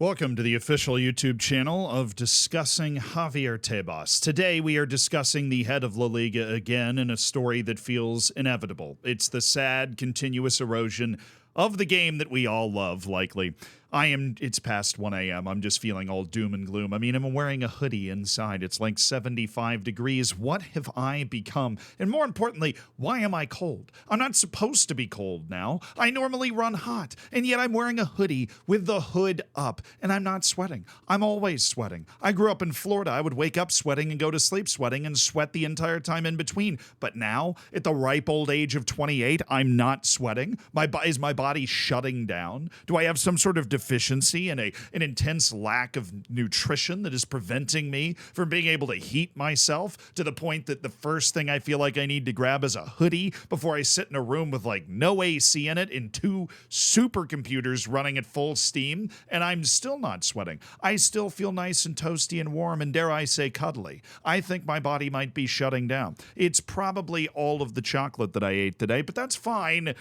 Welcome to the official YouTube channel of Discussing Javier Tebas. Today we are discussing the head of La Liga again in a story that feels inevitable. It's the sad, continuous erosion of the game that we all love, likely. It's past 1 a.m. I'm just feeling all doom and gloom. I mean, I'm wearing a hoodie inside. It's like 75 degrees. What have I become? And more importantly, why am I cold? I'm not supposed to be cold now. I normally run hot, and yet I'm wearing a hoodie with the hood up, and I'm not sweating. I'm always sweating. I grew up in Florida. I would wake up sweating and go to sleep sweating and sweat the entire time in between. But now, at the ripe old age of 28, I'm not sweating. Is my body shutting down? Do I have some sort of deficiency and an intense lack of nutrition that is preventing me from being able to heat myself to the point that the first thing I feel like I need to grab is a hoodie before I sit in a room with like no AC in it and two supercomputers running at full steam, and I'm still not sweating. I still feel nice and toasty and warm and, dare I say, cuddly. I think my body might be shutting down. It's probably all of the chocolate that I ate today, but that's fine,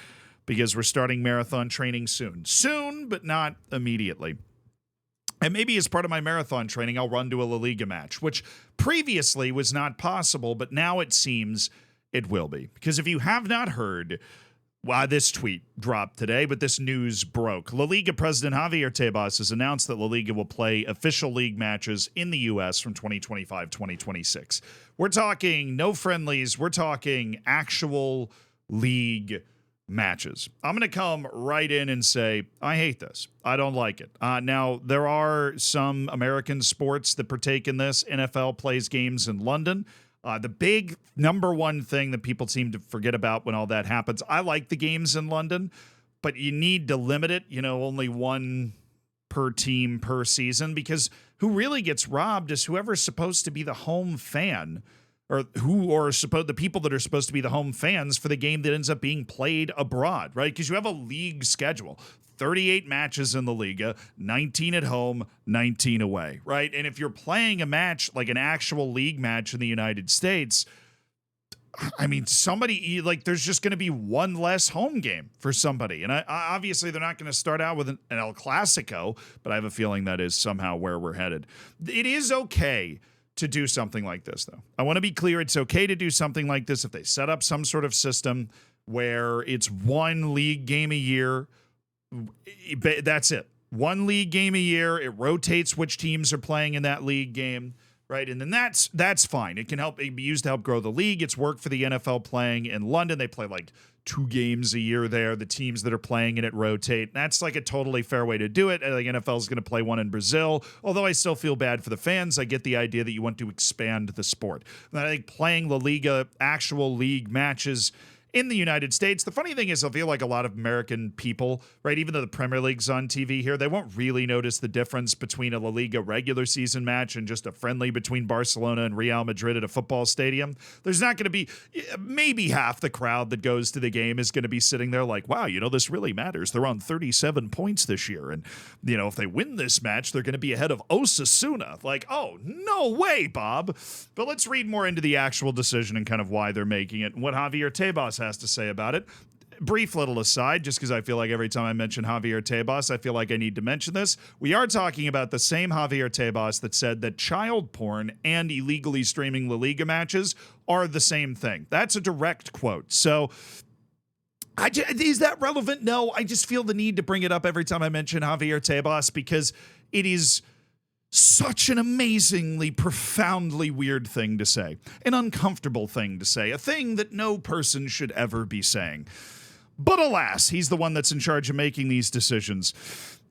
because we're starting marathon training soon. Soon, but not immediately. And maybe as part of my marathon training, I'll run to a La Liga match, which previously was not possible, but now it seems it will be. Because if you have not heard, this tweet dropped today, but this news broke. La Liga president Javier Tebas has announced that La Liga will play official league matches in the U.S. from 2025-2026. We're talking no friendlies. We're talking actual league matches. I'm going to come right in and say, I hate this. I don't like it. Now, there are some American sports that partake in this. NFL plays games in London. The big number one thing that people seem to forget about when all that happens, I like the games in London, but you need to limit it, only one per team per season, because who really gets robbed is whoever's supposed to be the home fan, or the people that are supposed to be the home fans for the game that ends up being played abroad, right? Because you have a league schedule, 38 matches in the Liga, 19 at home, 19 away, right? And if you're playing a match, like an actual league match in the United States, I mean, there's just going to be one less home game for somebody. And obviously, they're not going to start out with an El Clasico, but I have a feeling that is somehow where we're headed. It is okay to do something like this, though. I want to be clear. It's okay to do something like this if they set up some sort of system where it's one league game a year. That's it. One league game a year. It rotates which teams are playing in that league game, right? And then that's fine. It can be used to help grow the league. It's worked for the NFL playing in London. They play like 2 games a year there. The teams that are playing in it rotate. That's like a totally fair way to do it. I think NFL is going to play one in Brazil. Although I still feel bad for the fans. I get the idea that you want to expand the sport. And I think playing La Liga actual league matches in the United States, the funny thing is I feel like a lot of American people, right, even though the Premier League's on TV here, they won't really notice the difference between a La Liga regular season match and just a friendly between Barcelona and Real Madrid at a football stadium. There's not going to be, maybe half the crowd that goes to the game is going to be sitting there like, wow, this really matters. They're on 37 points this year. And, if they win this match, they're going to be ahead of Osasuna. Like, oh, no way, Bob. But let's read more into the actual decision and kind of why they're making it and what Javier Tebas has to say about it. Brief little aside, just because I feel like every time I mention Javier Tebas, I feel like I need to mention this. We are talking about the same Javier Tebas that said that child porn and illegally streaming La Liga matches are the same thing. That's a direct quote. So is that relevant? No, I just feel the need to bring it up every time I mention Javier Tebas because it is such an amazingly, profoundly weird thing to say, an uncomfortable thing to say, a thing that no person should ever be saying. But alas, he's the one that's in charge of making these decisions.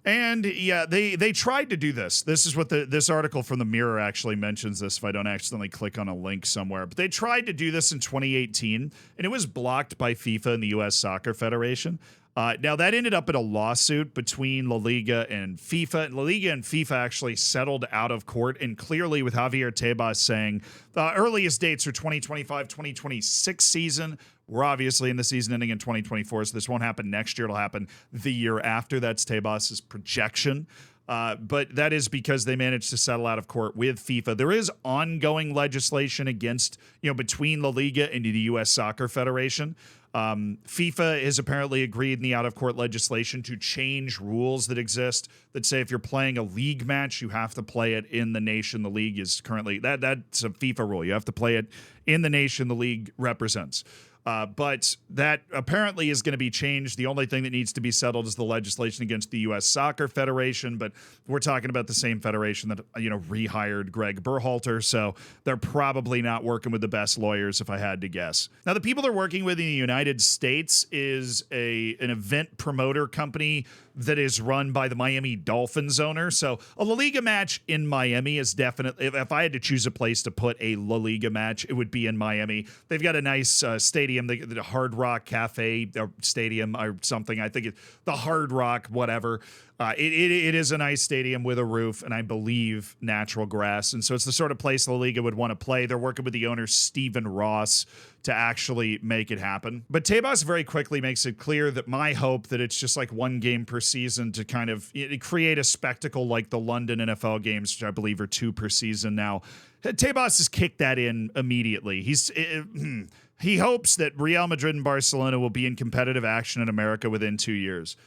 And yeah, they tried to do this. This is what this article from the Mirror actually mentions this, if I don't accidentally click on a link somewhere. But they tried to do this in 2018, and it was blocked by FIFA and the U.S. Soccer Federation. Now, that ended up in a lawsuit between La Liga and FIFA. La Liga and FIFA actually settled out of court, and clearly with Javier Tebas saying the earliest dates are 2025-2026 season. We're obviously in the season ending in 2024, so this won't happen next year. It'll happen the year after. That's Tebas' projection. But that is because they managed to settle out of court with FIFA. There is ongoing legislation against, between La Liga and the U.S. Soccer Federation. FIFA has apparently agreed in the out-of-court legislation to change rules that exist that say if you're playing a league match, you have to play it in the nation the league is currently. That's a FIFA rule. You have to play it in the nation the league represents. But that apparently is going to be changed. The only thing that needs to be settled is the legislation against the U.S. Soccer Federation. But we're talking about the same federation that, rehired Greg Berhalter. So they're probably not working with the best lawyers, if I had to guess. Now, the people they're working with in the United States is an event promoter company that is run by the Miami Dolphins owner. So a La Liga match in Miami is definitely, if I had to choose a place to put a La Liga match, it would be in Miami. They've got a nice stadium, the Hard Rock Cafe or Stadium or something. I think it's the Hard Rock, whatever. It is a nice stadium with a roof and I believe natural grass. And so it's the sort of place La Liga would want to play. They're working with the owner, Stephen Ross, to actually make it happen. But Tebas very quickly makes it clear that my hope that it's just like one game per season to kind of create a spectacle like the London NFL games, which I believe are 2 per season now. Tebas has kicked that in immediately. He hopes that Real Madrid and Barcelona will be in competitive action in America within 2 years.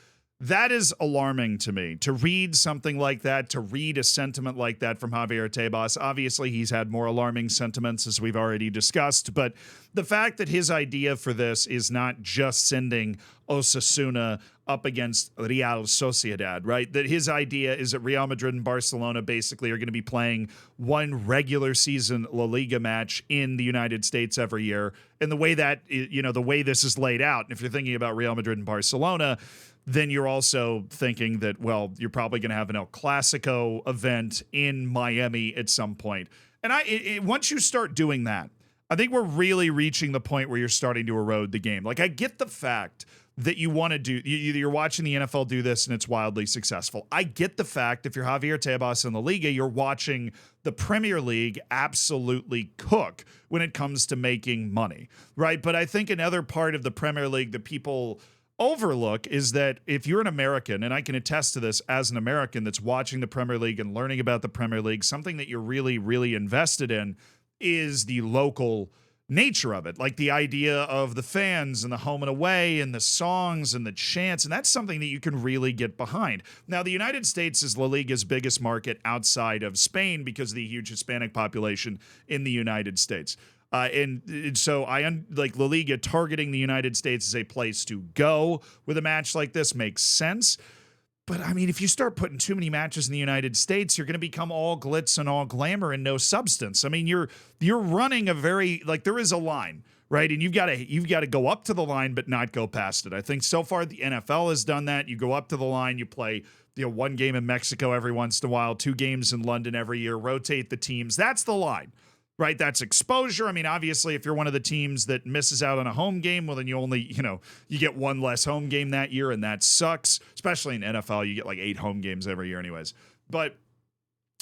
That is alarming to me, to read something like that, to read a sentiment like that from Javier Tebas. Obviously, he's had more alarming sentiments, as we've already discussed, but the fact that his idea for this is not just sending Osasuna up against Real Sociedad, right? That his idea is that Real Madrid and Barcelona basically are going to be playing one regular season La Liga match in the United States every year. And the way that, the way this is laid out, and if you're thinking about Real Madrid and Barcelona, then you're also thinking that, well, you're probably going to have an El Clasico event in Miami at some point. And once you start doing that, I think we're really reaching the point where you're starting to erode the game. Like, I get the fact that you want to do, you're watching the NFL do this and it's wildly successful. I get the fact if you're Javier Tebas in the Liga, you're watching the Premier League absolutely cook when it comes to making money, right? But I think another part of the Premier League that people overlook is that if you're an American, and I can attest to this as an American that's watching the Premier League and learning about the Premier League, something that you're really, really invested in is the local nature of it, like the idea of the fans and the home and away and the songs and the chants, and that's something that you can really get behind. Now, the United States is La Liga's biggest market outside of Spain because of the huge Hispanic population in the United States. And so like La Liga targeting the United States as a place to go with a match like this makes sense. But I mean, if you start putting too many matches in the United States, you're going to become all glitz and all glamour and no substance. I mean, you're running a very, like, there is a line, right? And you've got to go up to the line, but not go past it. I think so far the NFL has done that. You go up to the line, you play, one game in Mexico every once in a while, 2 games in London every year, rotate the teams. That's the line. Right, that's exposure. I mean, obviously, if you're one of the teams that misses out on a home game, well, then you only, you get one less home game that year, and that sucks. Especially in NFL, you get like 8 home games every year anyways. But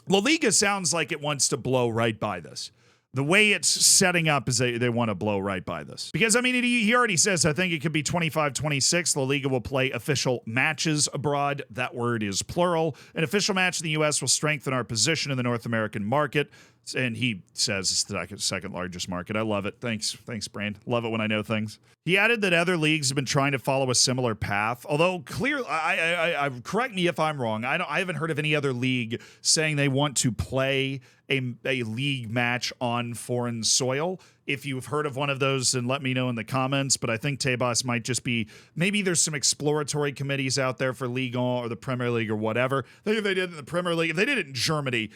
La Liga sounds like it wants to blow right by this. The way it's setting up is they want to blow right by this. Because, I mean, he already says, I think it could be 25-26. La Liga will play official matches abroad. That word is plural. An official match in the U.S. will strengthen our position in the North American market. And he says it's the second largest market. I love it. Thanks, Brand. Love it when I know things. He added that other leagues have been trying to follow a similar path. Although clearly, I correct me if I'm wrong. I haven't heard of any other league saying they want to play a league match on foreign soil. If you've heard of one of those, then let me know in the comments. But I think Tebas might just be, maybe there's some exploratory committees out there for Liga or the Premier League or whatever. I think if they did it in the Premier League, if they did it in Germany,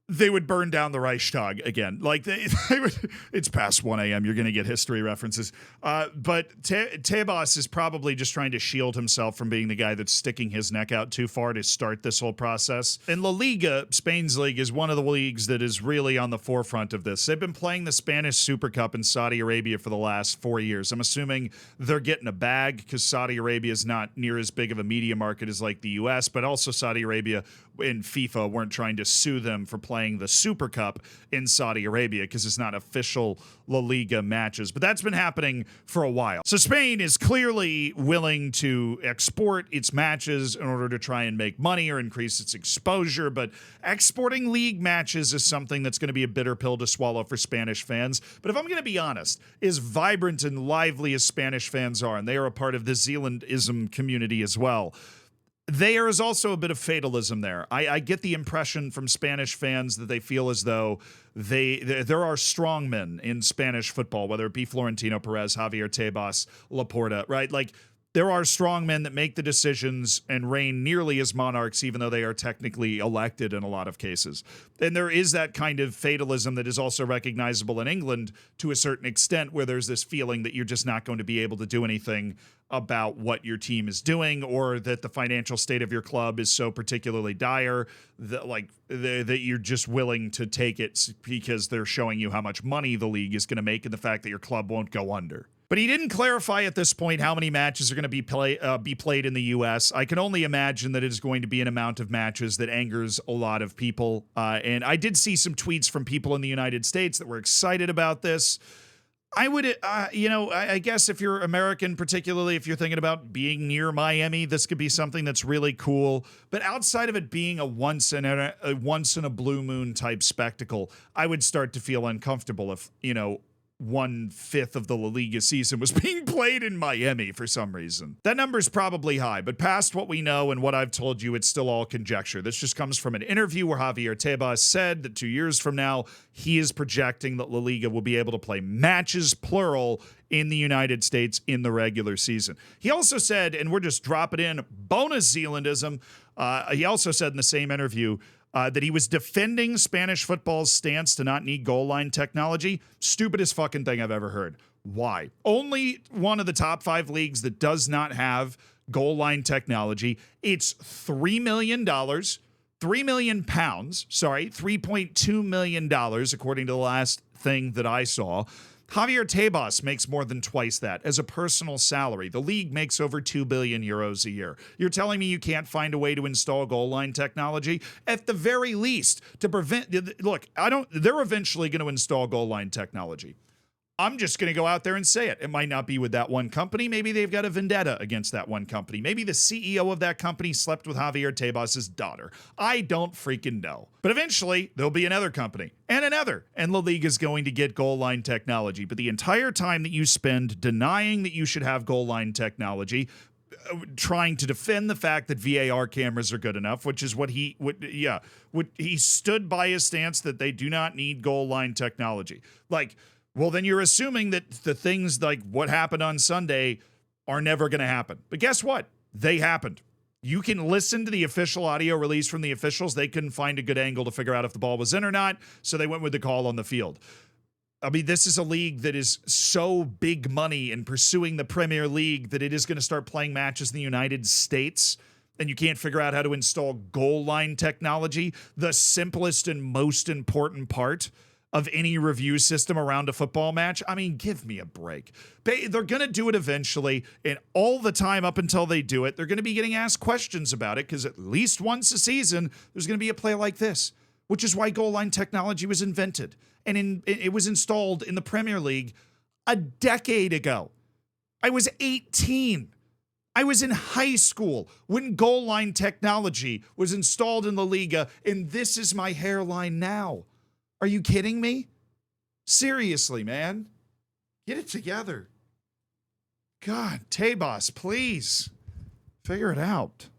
they would burn down the Reichstag again. Like they would, it's past 1 a.m. You're going to get history references. But Tebas is probably just trying to shield himself from being the guy that's sticking his neck out too far to start this whole process. And La Liga, Spain's league, is one of the leagues that is really on the forefront of this. They've been playing the Spanish Super Cup in Saudi Arabia for the last 4 years. I'm assuming they're getting a bag because Saudi Arabia is not near as big of a media market as like the U.S., but also Saudi Arabia and FIFA weren't trying to sue them for playing playing the Super Cup in Saudi Arabia because it's not official La Liga matches. But that's been happening for a while. So Spain is clearly willing to export its matches in order to try and make money or increase its exposure. But exporting league matches is something that's going to be a bitter pill to swallow for Spanish fans. But if I'm going to be honest, as vibrant and lively as Spanish fans are, and they are a part of the Zealandism community as well, there is also a bit of fatalism there. I get the impression from Spanish fans that they feel as though there are strongmen in Spanish football, whether it be Florentino Perez, Javier Tebas, Laporta, right? Like, there are strongmen that make the decisions and reign nearly as monarchs, even though they are technically elected in a lot of cases. And there is that kind of fatalism that is also recognizable in England to a certain extent, where there's this feeling that you're just not going to be able to do anything about what your team is doing, or that the financial state of your club is so particularly dire that that you're just willing to take it because they're showing you how much money the league is going to make and the fact that your club won't go under. But he didn't clarify at this point how many matches are going to be played in the U.S. I can only imagine that it is going to be an amount of matches that angers a lot of people. And I did see some tweets from people in the United States that were excited about this. I would, I guess if you're American, particularly if you're thinking about being near Miami, this could be something that's really cool. But outside of it being a once in a blue moon type spectacle, I would start to feel uncomfortable if, 1/5 of the La Liga season was being played in Miami for some reason. That number is probably high, but past what we know and what I've told you, it's still all conjecture. This just comes from an interview where Javier Tebas said that 2 years from now, he is projecting that La Liga will be able to play matches, plural, in the United States in the regular season. He also said, and we're just dropping in bonus Zealandism, he also said in the same interview that he was defending Spanish football's stance to not need goal line technology. Stupidest fucking thing I've ever heard. Why? Only one of the top 5 leagues that does not have goal line technology. It's $3 million, 3 million pounds, $3.2 million, according to the last thing that I saw. Javier Tebas makes more than twice that as a personal salary. The league makes over 2 billion euros a year. You're telling me you can't find a way to install goal line technology? At the very least, to prevent... Look, they're eventually going to install goal line technology. I'm just going to go out there and say it. It might not be with that one company. Maybe they've got a vendetta against that one company. Maybe the CEO of that company slept with Javier Tebas' daughter. I don't freaking know. But eventually, there'll be another company and another, and La Liga is going to get goal line technology. But the entire time that you spend denying that you should have goal line technology, trying to defend the fact that VAR cameras are good enough, which is what he stood by his stance that they do not need goal line technology. Well, then you're assuming that the things like what happened on Sunday are never going to happen. But guess what? They happened. You can listen to the official audio release from the officials. They couldn't find a good angle to figure out if the ball was in or not, so they went with the call on the field. I mean, this is a league that is so big money in pursuing the Premier League that it is going to start playing matches in the United States, and you can't figure out how to install goal line technology, the simplest and most important part of any review system around a football match. I mean, give me a break. They're going to do it eventually, and all the time up until they do it, they're going to be getting asked questions about it, because at least once a season, there's going to be a play like this, which is why goal line technology was invented. And it was installed in the Premier League a decade ago. I was 18. I was in high school when goal line technology was installed in La Liga, and this is my hairline now. Are you kidding me? Seriously, man. Get it together. God, Tebas, please. Figure it out.